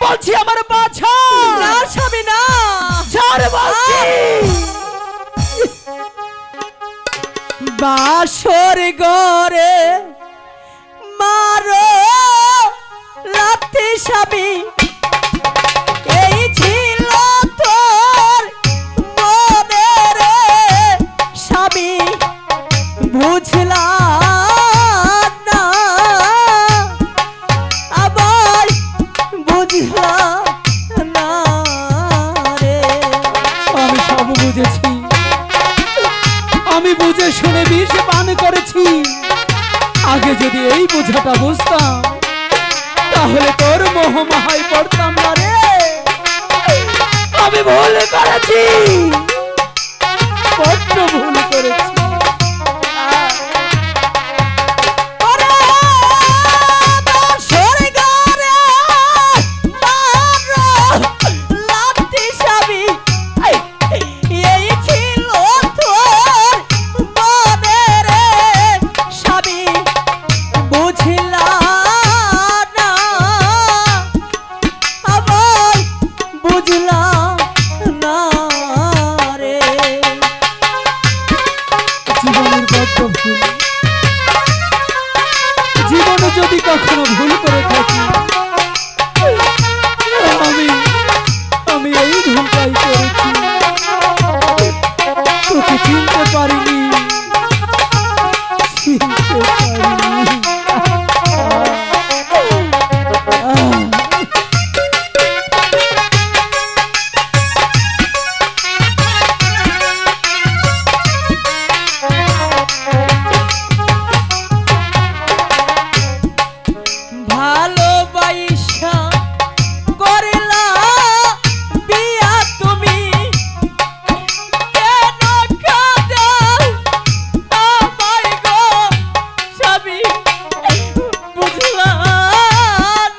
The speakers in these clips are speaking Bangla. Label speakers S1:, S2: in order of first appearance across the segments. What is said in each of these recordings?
S1: বলছি আমার পাছা
S2: না স্বামী না,
S1: ছাড় বলছি।
S2: বাসর ঘরে মারো লাথি স্বামী, এই ছিল তোর মনের স্বামী, বুঝলাম না আবার বুঝলাম না রে।
S1: আমি সব বুঝেছি, আমি বুঝে শুনে বিষ পান করেছি। আগে যদি এই বোঝাটা বুঝতাম তাহলে তোর মোহমাহায় পড়তাম না রে। আমি ভুল করেছি, বড্ড ভুল করেছি। জীবনে যদি কখনো ভুল করে থাকি, আমি এই ভুলটাই করেছি। তোকে চিনতে পারিনি, চিনতে পারিনি।
S2: ভালোবাসা করলা বিয়া তুমি, কেন কাঁদাও আমায় গো স্বামী, বুঝলাম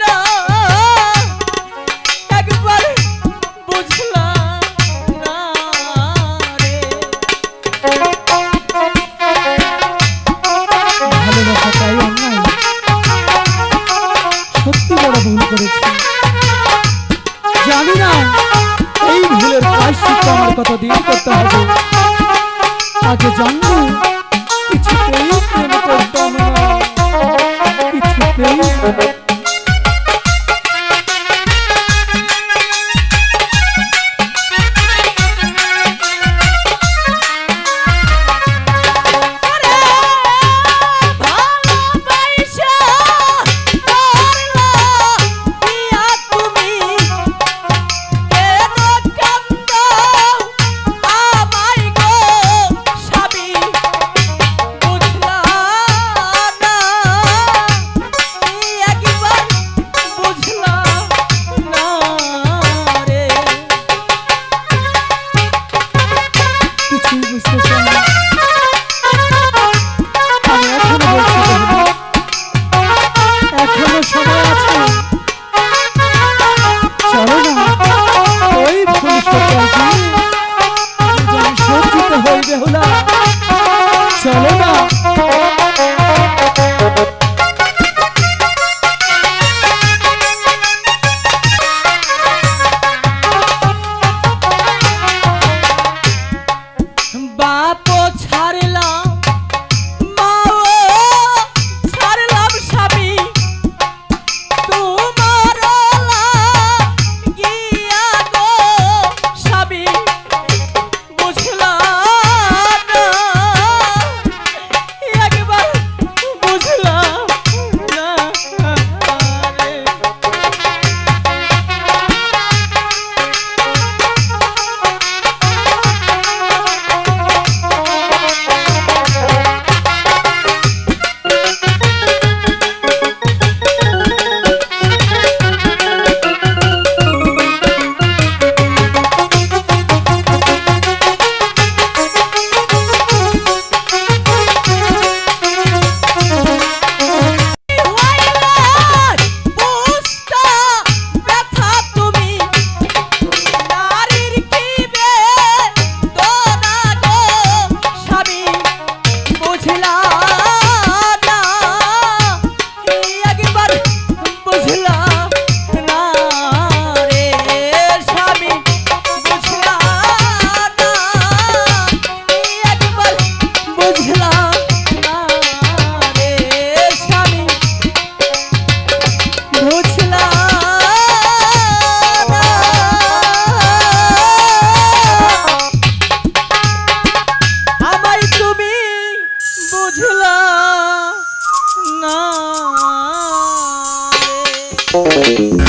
S2: না একবার, বুঝলাম না রে।
S1: ভালোবাসাটাই অন্যায়, সত্যি বড় ভুল করেছি। জানি না এই ভুলের প্রায়শ্চিত্ত আমার কতদিন করতে হবে। আগে জানবো কিছুতেই প্রেম করতাম না, কিছুতেই।
S2: বুঝলাম না রে।